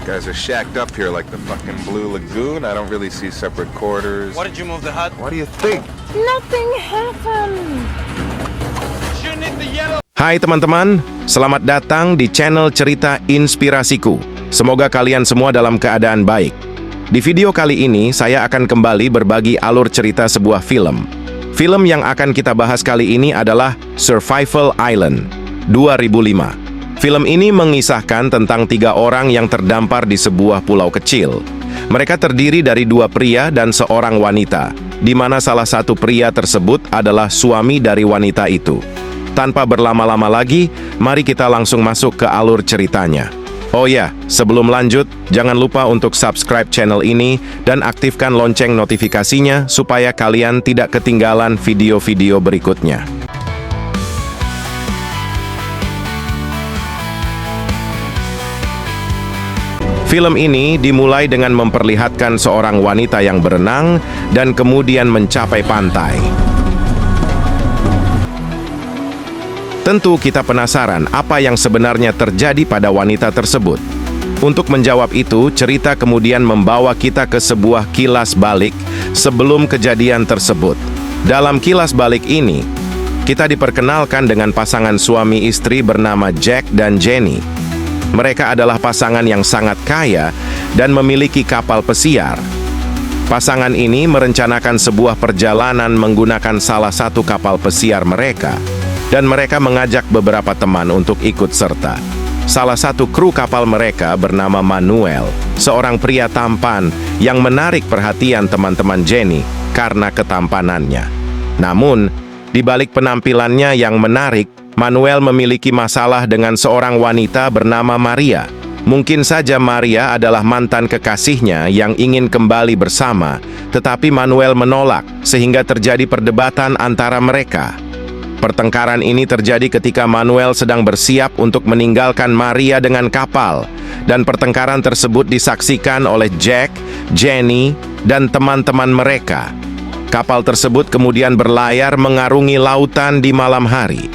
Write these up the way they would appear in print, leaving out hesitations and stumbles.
Guys are shacked up here like the fucking Blue Lagoon. I don't really see separate quarters. Why did you move the hut? What do you think? Nothing happened. Shouldn't hit the yellow. Hai teman-teman, selamat datang di channel Cerita Inspirasiku. Semoga kalian semua dalam keadaan baik. Di video kali ini, saya akan kembali berbagi alur cerita sebuah film. Film yang akan kita bahas kali ini adalah Survival Island, 2005. Film ini mengisahkan tentang 3 orang yang terdampar di sebuah pulau kecil. Mereka terdiri dari 2 pria dan seorang wanita, di mana salah satu pria tersebut adalah suami dari wanita itu. Tanpa berlama-lama lagi, mari kita langsung masuk ke alur ceritanya. Oh ya, sebelum lanjut, jangan lupa untuk subscribe channel ini dan aktifkan lonceng notifikasinya supaya kalian tidak ketinggalan video-video berikutnya. Film ini dimulai dengan memperlihatkan seorang wanita yang berenang dan kemudian mencapai pantai. Tentu kita penasaran apa yang sebenarnya terjadi pada wanita tersebut. Untuk menjawab itu, cerita kemudian membawa kita ke sebuah kilas balik sebelum kejadian tersebut. Dalam kilas balik ini, kita diperkenalkan dengan pasangan suami istri bernama Jack dan Jenny. Mereka adalah pasangan yang sangat kaya dan memiliki kapal pesiar. Pasangan ini merencanakan sebuah perjalanan menggunakan salah satu kapal pesiar mereka, dan mereka mengajak beberapa teman untuk ikut serta. Salah satu kru kapal mereka bernama Manuel, seorang pria tampan yang menarik perhatian teman-teman Jenny karena ketampanannya. Namun, di balik penampilannya yang menarik, Manuel memiliki masalah dengan seorang wanita bernama Maria. Mungkin saja Maria adalah mantan kekasihnya yang ingin kembali bersama, tetapi Manuel menolak sehingga terjadi perdebatan antara mereka. Pertengkaran ini terjadi ketika Manuel sedang bersiap untuk meninggalkan Maria dengan kapal, dan pertengkaran tersebut disaksikan oleh Jack, Jenny, dan teman-teman mereka. Kapal tersebut kemudian berlayar mengarungi lautan di malam hari.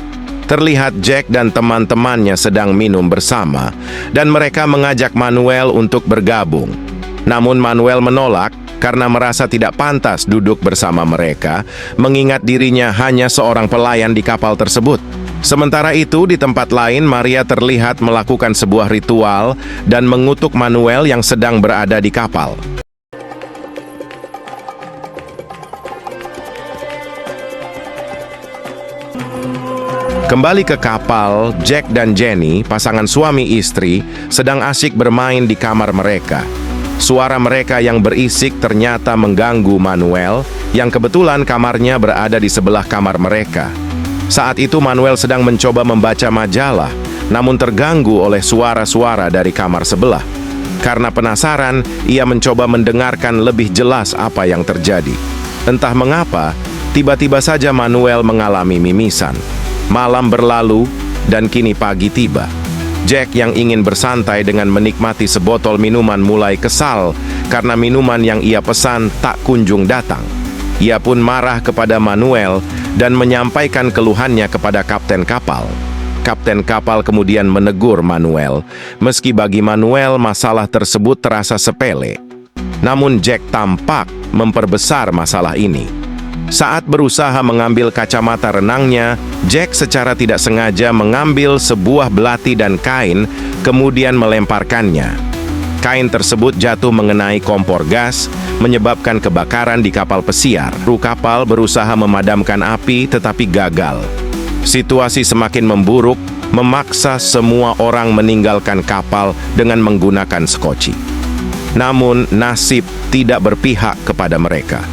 Terlihat Jack dan teman-temannya sedang minum bersama, dan mereka mengajak Manuel untuk bergabung. Namun Manuel menolak karena merasa tidak pantas duduk bersama mereka, mengingat dirinya hanya seorang pelayan di kapal tersebut. Sementara itu, di tempat lain, Maria terlihat melakukan sebuah ritual dan mengutuk Manuel yang sedang berada di kapal. Kembali ke kapal, Jack dan Jenny, pasangan suami istri, sedang asyik bermain di kamar mereka. Suara mereka yang berisik ternyata mengganggu Manuel, yang kebetulan kamarnya berada di sebelah kamar mereka. Saat itu Manuel sedang mencoba membaca majalah, namun terganggu oleh suara-suara dari kamar sebelah. Karena penasaran, ia mencoba mendengarkan lebih jelas apa yang terjadi. Entah mengapa, tiba-tiba saja Manuel mengalami mimisan. Malam berlalu, dan kini pagi tiba. Jack yang ingin bersantai dengan menikmati sebotol minuman mulai kesal karena minuman yang ia pesan tak kunjung datang. Ia pun marah kepada Manuel dan menyampaikan keluhannya kepada kapten kapal. Kapten kapal kemudian menegur Manuel, meski bagi Manuel masalah tersebut terasa sepele. Namun Jack tampak memperbesar masalah ini. Saat berusaha mengambil kacamata renangnya, Jack secara tidak sengaja mengambil sebuah belati dan kain, kemudian melemparkannya. Kain tersebut jatuh mengenai kompor gas, menyebabkan kebakaran di kapal pesiar. Kru kapal berusaha memadamkan api, tetapi gagal. Situasi semakin memburuk, memaksa semua orang meninggalkan kapal dengan menggunakan skoci. Namun, nasib tidak berpihak kepada mereka.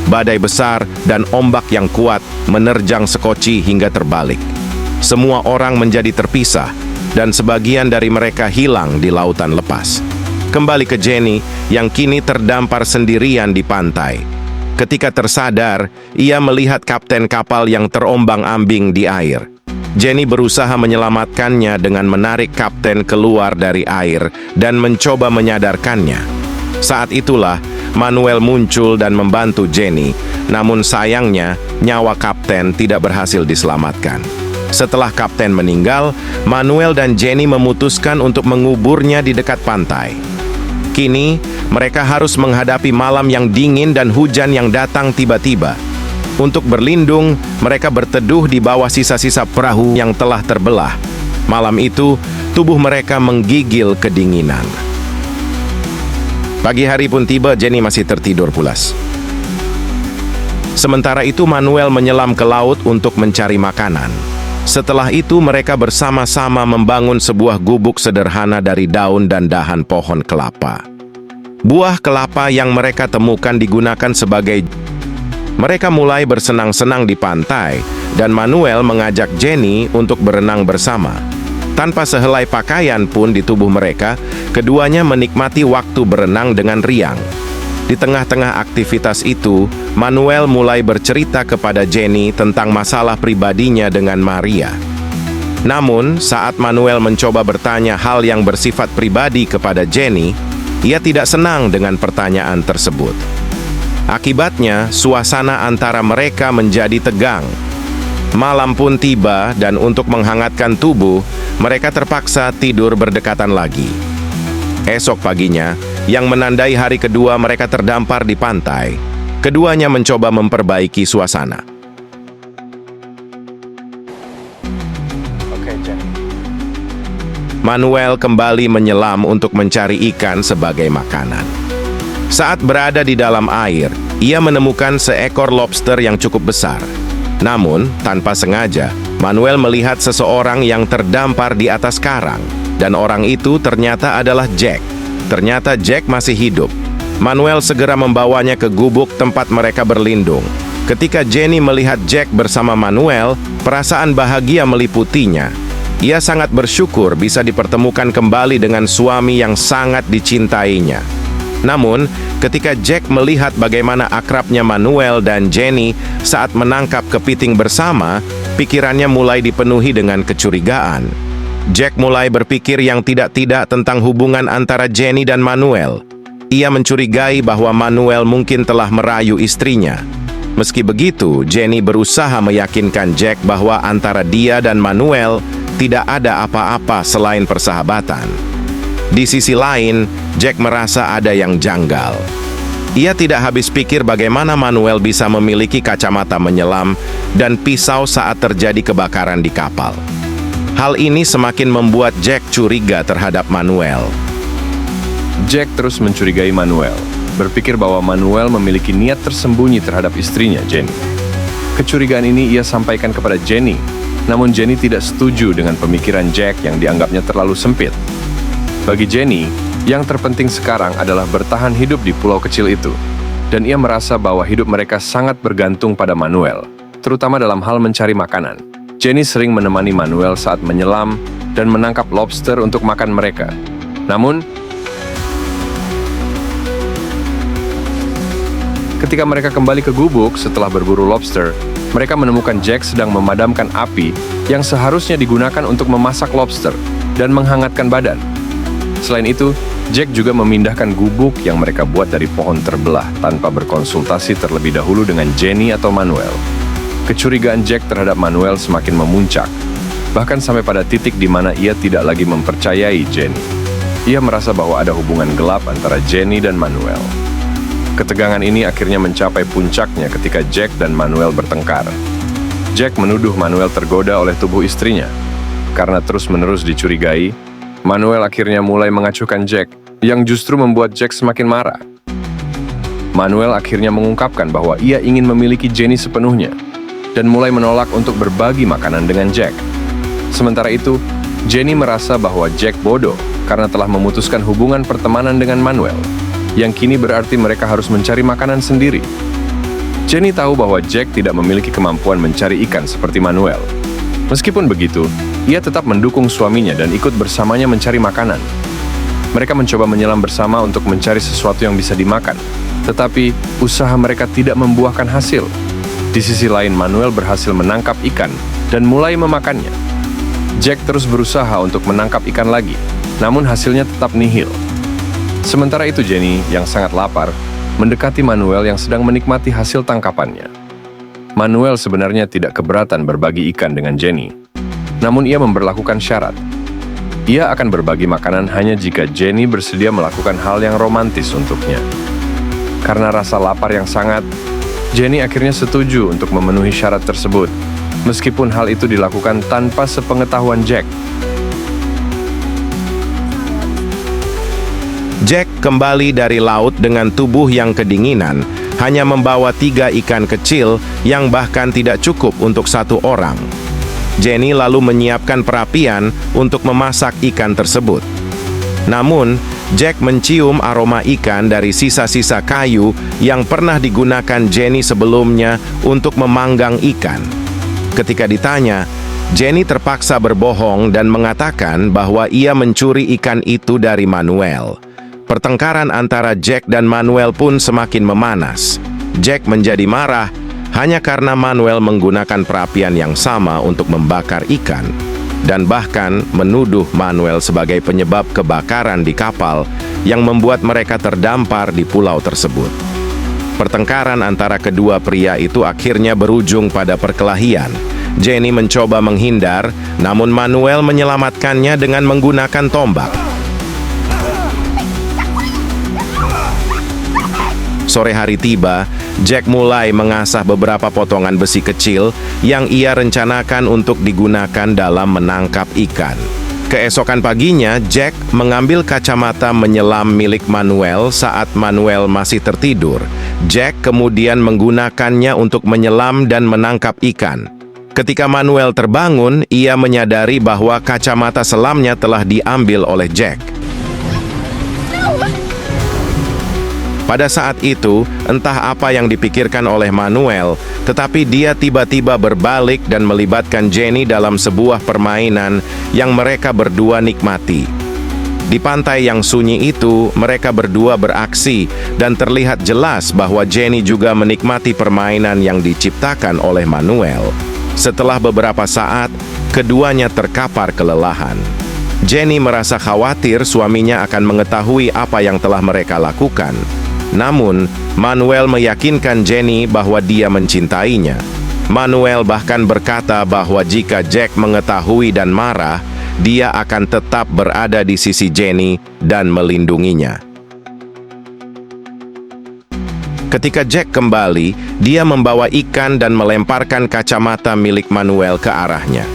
Badai besar dan ombak yang kuat menerjang skoci hingga terbalik. Semua orang menjadi terpisah, dan sebagian dari mereka hilang di lautan lepas. Kembali ke Jenny, yang kini terdampar sendirian di pantai. Ketika tersadar, ia melihat kapten kapal yang terombang-ambing di air. Jenny berusaha menyelamatkannya dengan menarik kapten keluar dari air dan mencoba menyadarkannya. Saat itulah, Manuel muncul dan membantu Jenny, namun sayangnya nyawa kapten tidak berhasil diselamatkan. Setelah kapten meninggal, Manuel dan Jenny memutuskan untuk menguburnya di dekat pantai. Kini, mereka harus menghadapi malam yang dingin dan hujan yang datang tiba-tiba. Untuk berlindung, mereka berteduh di bawah sisa-sisa perahu yang telah terbelah. Malam itu, tubuh mereka menggigil kedinginan. Pagi hari pun tiba, Jenny masih tertidur pulas. Sementara itu, Manuel menyelam ke laut untuk mencari makanan. Setelah itu, mereka bersama-sama membangun sebuah gubuk sederhana dari daun dan dahan pohon kelapa. Buah kelapa yang mereka temukan digunakan sebagai... Mereka mulai bersenang-senang di pantai, dan Manuel mengajak Jenny untuk berenang bersama. Tanpa sehelai pakaian pun di tubuh mereka, keduanya menikmati waktu berenang dengan riang. Di tengah-tengah aktivitas itu, Manuel mulai bercerita kepada Jenny tentang masalah pribadinya dengan Maria. Namun, saat Manuel mencoba bertanya hal yang bersifat pribadi kepada Jenny, ia tidak senang dengan pertanyaan tersebut. Akibatnya, suasana antara mereka menjadi tegang. Malam pun tiba dan untuk menghangatkan tubuh, mereka terpaksa tidur berdekatan lagi. Esok paginya, yang menandai hari kedua mereka terdampar di pantai. Keduanya mencoba memperbaiki suasana. Okay, Jenny. Manuel kembali menyelam untuk mencari ikan sebagai makanan. Saat berada di dalam air, ia menemukan seekor lobster yang cukup besar. Namun, tanpa sengaja, Manuel melihat seseorang yang terdampar di atas karang. Dan orang itu ternyata adalah Jack. Ternyata Jack masih hidup. Manuel segera membawanya ke gubuk tempat mereka berlindung. Ketika Jenny melihat Jack bersama Manuel, perasaan bahagia meliputinya. Ia sangat bersyukur bisa dipertemukan kembali dengan suami yang sangat dicintainya. Namun, ketika Jack melihat bagaimana akrabnya Manuel dan Jenny saat menangkap kepiting bersama, pikirannya mulai dipenuhi dengan kecurigaan. Jack mulai berpikir yang tidak-tidak tentang hubungan antara Jenny dan Manuel. Ia mencurigai bahwa Manuel mungkin telah merayu istrinya. Meski begitu, Jenny berusaha meyakinkan Jack bahwa antara dia dan Manuel tidak ada apa-apa selain persahabatan. Di sisi lain, Jack merasa ada yang janggal. Ia tidak habis pikir bagaimana Manuel bisa memiliki kacamata menyelam dan pisau saat terjadi kebakaran di kapal. Hal ini semakin membuat Jack curiga terhadap Manuel. Jack terus mencurigai Manuel, berpikir bahwa Manuel memiliki niat tersembunyi terhadap istrinya, Jenny. Kecurigaan ini ia sampaikan kepada Jenny, namun Jenny tidak setuju dengan pemikiran Jack yang dianggapnya terlalu sempit. Bagi Jenny, yang terpenting sekarang adalah bertahan hidup di pulau kecil itu, dan ia merasa bahwa hidup mereka sangat bergantung pada Manuel, terutama dalam hal mencari makanan. Jenny sering menemani Manuel saat menyelam dan menangkap lobster untuk makan mereka. Namun, ketika mereka kembali ke gubuk setelah berburu lobster, mereka menemukan Jack sedang memadamkan api yang seharusnya digunakan untuk memasak lobster dan menghangatkan badan. Selain itu, Jack juga memindahkan gubuk yang mereka buat dari pohon terbelah tanpa berkonsultasi terlebih dahulu dengan Jenny atau Manuel. Kecurigaan Jack terhadap Manuel semakin memuncak, bahkan sampai pada titik di mana ia tidak lagi mempercayai Jenny. Ia merasa bahwa ada hubungan gelap antara Jenny dan Manuel. Ketegangan ini akhirnya mencapai puncaknya ketika Jack dan Manuel bertengkar. Jack menuduh Manuel tergoda oleh tubuh istrinya. Karena terus-menerus dicurigai, Manuel akhirnya mulai mengacuhkan Jack, yang justru membuat Jack semakin marah. Manuel akhirnya mengungkapkan bahwa ia ingin memiliki Jenny sepenuhnya, dan mulai menolak untuk berbagi makanan dengan Jack. Sementara itu, Jenny merasa bahwa Jack bodoh karena telah memutuskan hubungan pertemanan dengan Manuel, yang kini berarti mereka harus mencari makanan sendiri. Jenny tahu bahwa Jack tidak memiliki kemampuan mencari ikan seperti Manuel. Meskipun begitu, ia tetap mendukung suaminya dan ikut bersamanya mencari makanan. Mereka mencoba menyelam bersama untuk mencari sesuatu yang bisa dimakan, tetapi usaha mereka tidak membuahkan hasil. Di sisi lain, Manuel berhasil menangkap ikan dan mulai memakannya. Jack terus berusaha untuk menangkap ikan lagi, namun hasilnya tetap nihil. Sementara itu Jenny, yang sangat lapar, mendekati Manuel yang sedang menikmati hasil tangkapannya. Manuel sebenarnya tidak keberatan berbagi ikan dengan Jenny, namun ia memberlakukan syarat. Ia akan berbagi makanan hanya jika Jenny bersedia melakukan hal yang romantis untuknya. Karena rasa lapar yang sangat, Jenny akhirnya setuju untuk memenuhi syarat tersebut, meskipun hal itu dilakukan tanpa sepengetahuan Jack. Jack kembali dari laut dengan tubuh yang kedinginan, hanya membawa 3 ikan kecil yang bahkan tidak cukup untuk 1 orang. Jenny lalu menyiapkan perapian untuk memasak ikan tersebut. Namun, Jack mencium aroma ikan dari sisa-sisa kayu yang pernah digunakan Jenny sebelumnya untuk memanggang ikan. Ketika ditanya, Jenny terpaksa berbohong dan mengatakan bahwa ia mencuri ikan itu dari Manuel. Pertengkaran antara Jack dan Manuel pun semakin memanas. Jack menjadi marah hanya karena Manuel menggunakan perapian yang sama untuk membakar ikan, dan bahkan menuduh Manuel sebagai penyebab kebakaran di kapal yang membuat mereka terdampar di pulau tersebut. Pertengkaran antara kedua pria itu akhirnya berujung pada perkelahian. Jenny mencoba menghindar, namun Manuel menyelamatkannya dengan menggunakan tombak. Sore hari tiba, Jack mulai mengasah beberapa potongan besi kecil yang ia rencanakan untuk digunakan dalam menangkap ikan. Keesokan paginya, Jack mengambil kacamata menyelam milik Manuel saat Manuel masih tertidur. Jack kemudian menggunakannya untuk menyelam dan menangkap ikan. Ketika Manuel terbangun, ia menyadari bahwa kacamata selamnya telah diambil oleh Jack. Pada saat itu, entah apa yang dipikirkan oleh Manuel, tetapi dia tiba-tiba berbalik dan melibatkan Jenny dalam sebuah permainan yang mereka berdua nikmati. Di pantai yang sunyi itu, mereka berdua beraksi dan terlihat jelas bahwa Jenny juga menikmati permainan yang diciptakan oleh Manuel. Setelah beberapa saat, keduanya terkapar kelelahan. Jenny merasa khawatir suaminya akan mengetahui apa yang telah mereka lakukan. Namun, Manuel meyakinkan Jenny bahwa dia mencintainya. Manuel bahkan berkata bahwa jika Jack mengetahui dan marah, dia akan tetap berada di sisi Jenny dan melindunginya. Ketika Jack kembali, dia membawa ikan dan melemparkan kacamata milik Manuel ke arahnya.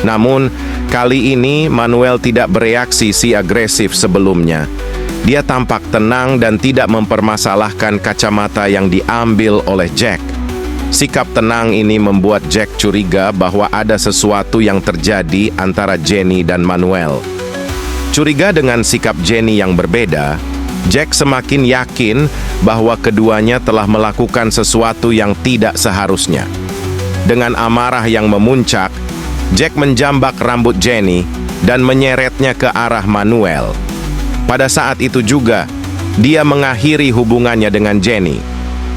Namun, kali ini Manuel tidak bereaksi si agresif sebelumnya. Dia tampak tenang dan tidak mempermasalahkan kacamata yang diambil oleh Jack. Sikap tenang ini membuat Jack curiga bahwa ada sesuatu yang terjadi antara Jenny dan Manuel. Curiga dengan sikap Jenny yang berbeda, Jack semakin yakin bahwa keduanya telah melakukan sesuatu yang tidak seharusnya. Dengan amarah yang memuncak, Jack menjambak rambut Jenny dan menyeretnya ke arah Manuel. Pada saat itu juga, dia mengakhiri hubungannya dengan Jenny.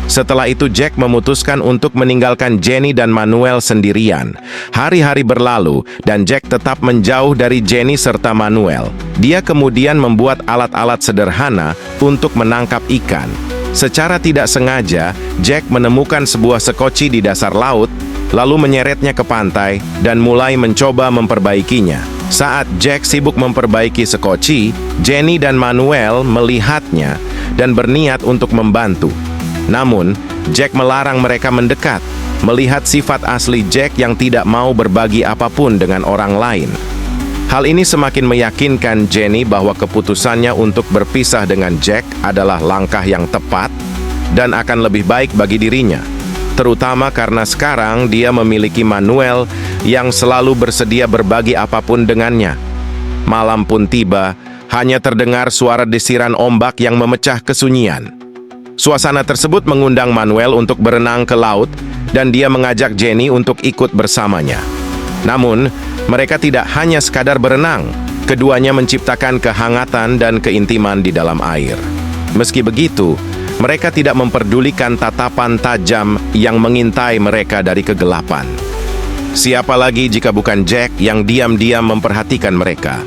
Setelah itu Jack memutuskan untuk meninggalkan Jenny dan Manuel sendirian. Hari-hari berlalu dan Jack tetap menjauh dari Jenny serta Manuel. Dia kemudian membuat alat-alat sederhana untuk menangkap ikan. Secara tidak sengaja, Jack menemukan sebuah sekoci di dasar laut, lalu menyeretnya ke pantai dan mulai mencoba memperbaikinya. Saat Jack sibuk memperbaiki sekoci, Jenny dan Manuel melihatnya dan berniat untuk membantu. Namun, Jack melarang mereka mendekat, melihat sifat asli Jack yang tidak mau berbagi apapun dengan orang lain. Hal ini semakin meyakinkan Jenny bahwa keputusannya untuk berpisah dengan Jack adalah langkah yang tepat dan akan lebih baik bagi dirinya. Terutama karena sekarang dia memiliki Manuel yang selalu bersedia berbagi apapun dengannya. Malam pun tiba, hanya terdengar suara desiran ombak yang memecah kesunyian. Suasana tersebut mengundang Manuel untuk berenang ke laut dan dia mengajak Jenny untuk ikut bersamanya. Namun, mereka tidak hanya sekadar berenang, keduanya menciptakan kehangatan dan keintiman di dalam air. Meski begitu, mereka tidak memperdulikan tatapan tajam yang mengintai mereka dari kegelapan. Siapa lagi jika bukan Jack yang diam-diam memperhatikan mereka?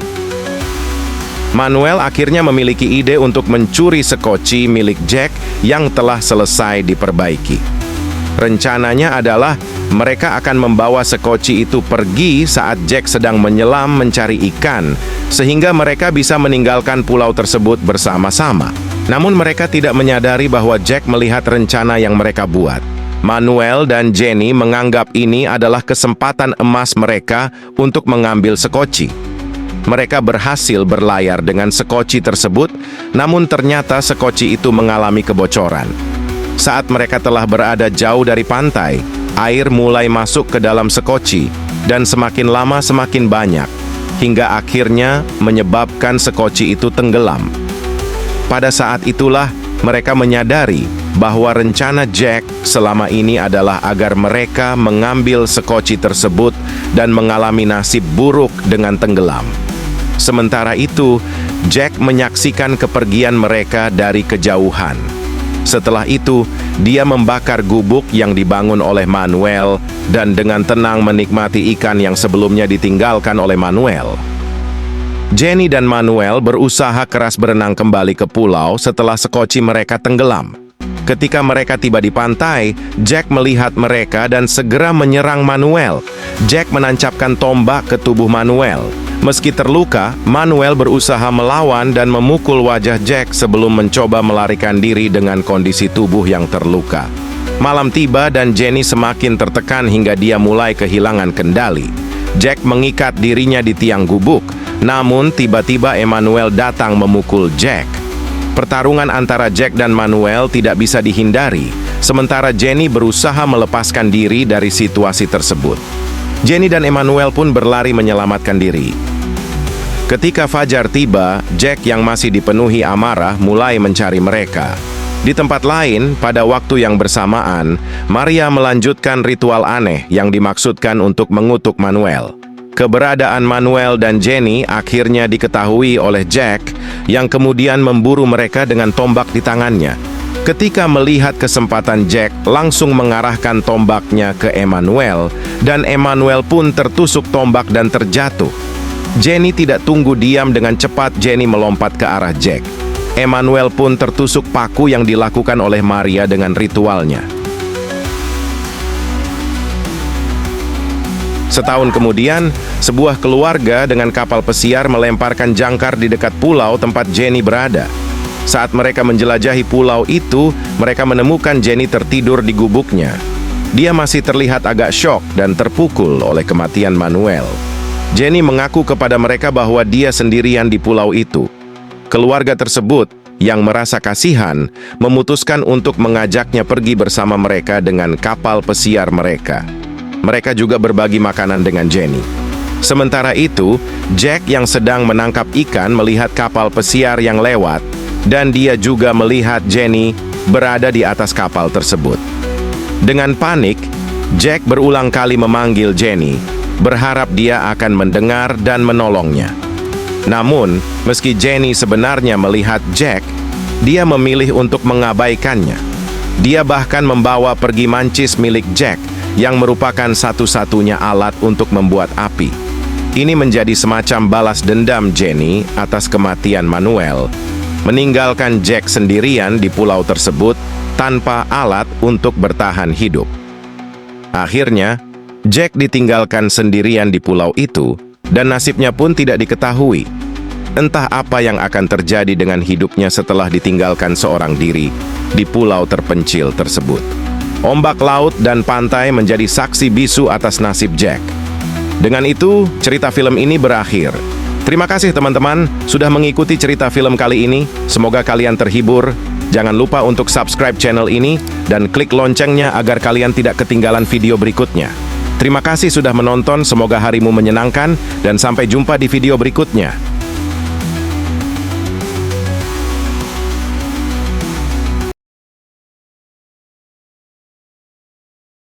Manuel akhirnya memiliki ide untuk mencuri sekoci milik Jack yang telah selesai diperbaiki. Rencananya adalah mereka akan membawa sekoci itu pergi saat Jack sedang menyelam mencari ikan, sehingga mereka bisa meninggalkan pulau tersebut bersama-sama. Namun mereka tidak menyadari bahwa Jack melihat rencana yang mereka buat. Manuel dan Jenny menganggap ini adalah kesempatan emas mereka untuk mengambil sekoci. Mereka berhasil berlayar dengan sekoci tersebut, namun ternyata sekoci itu mengalami kebocoran. Saat mereka telah berada jauh dari pantai, air mulai masuk ke dalam sekoci, dan semakin lama semakin banyak, hingga akhirnya menyebabkan sekoci itu tenggelam. Pada saat itulah mereka menyadari bahwa rencana Jack selama ini adalah agar mereka mengambil sekoci tersebut dan mengalami nasib buruk dengan tenggelam. Sementara itu, Jack menyaksikan kepergian mereka dari kejauhan. Setelah itu, dia membakar gubuk yang dibangun oleh Manuel dan dengan tenang menikmati ikan yang sebelumnya ditinggalkan oleh Manuel. Jenny dan Manuel berusaha keras berenang kembali ke pulau setelah sekoci mereka tenggelam. Ketika mereka tiba di pantai, Jack melihat mereka dan segera menyerang Manuel. Jack menancapkan tombak ke tubuh Manuel. Meski terluka, Manuel berusaha melawan dan memukul wajah Jack sebelum mencoba melarikan diri dengan kondisi tubuh yang terluka. Malam tiba dan Jenny semakin tertekan hingga dia mulai kehilangan kendali. Jack mengikat dirinya di tiang gubuk, namun tiba-tiba Emmanuel datang memukul Jack. Pertarungan antara Jack dan Manuel tidak bisa dihindari, sementara Jenny berusaha melepaskan diri dari situasi tersebut. Jenny dan Emmanuel pun berlari menyelamatkan diri. Ketika fajar tiba, Jack yang masih dipenuhi amarah mulai mencari mereka. Di tempat lain, pada waktu yang bersamaan, Maria melanjutkan ritual aneh yang dimaksudkan untuk mengutuk Manuel. Keberadaan Manuel dan Jenny akhirnya diketahui oleh Jack, yang kemudian memburu mereka dengan tombak di tangannya. Ketika melihat kesempatan, Jack langsung mengarahkan tombaknya ke Emmanuel, dan Emmanuel pun tertusuk tombak dan terjatuh. Jenny tidak tunggu diam, dengan cepat Jenny melompat ke arah Jack. Emmanuel pun tertusuk paku yang dilakukan oleh Maria dengan ritualnya. Setahun kemudian, sebuah keluarga dengan kapal pesiar melemparkan jangkar di dekat pulau tempat Jenny berada. Saat mereka menjelajahi pulau itu, mereka menemukan Jenny tertidur di gubuknya. Dia masih terlihat agak syok dan terpukul oleh kematian Manuel. Jenny mengaku kepada mereka bahwa dia sendirian di pulau itu. Keluarga tersebut, yang merasa kasihan, memutuskan untuk mengajaknya pergi bersama mereka dengan kapal pesiar mereka. Mereka juga berbagi makanan dengan Jenny. Sementara itu, Jack yang sedang menangkap ikan melihat kapal pesiar yang lewat, dan dia juga melihat Jenny berada di atas kapal tersebut. Dengan panik, Jack berulang kali memanggil Jenny, berharap dia akan mendengar dan menolongnya. Namun, meski Jenny sebenarnya melihat Jack, dia memilih untuk mengabaikannya. Dia bahkan membawa pergi mancis milik Jack, yang merupakan satu-satunya alat untuk membuat api. Ini menjadi semacam balas dendam Jenny atas kematian Manuel, meninggalkan Jack sendirian di pulau tersebut tanpa alat untuk bertahan hidup. Akhirnya, Jack ditinggalkan sendirian di pulau itu, dan nasibnya pun tidak diketahui. Entah apa yang akan terjadi dengan hidupnya setelah ditinggalkan seorang diri di pulau terpencil tersebut. Ombak laut dan pantai menjadi saksi bisu atas nasib Jack. Dengan itu, cerita film ini berakhir. Terima kasih teman-teman sudah mengikuti cerita film kali ini. Semoga kalian terhibur. Jangan lupa untuk subscribe channel ini dan klik loncengnya agar kalian tidak ketinggalan video berikutnya. Terima kasih sudah menonton, semoga harimu menyenangkan, dan sampai jumpa di video berikutnya.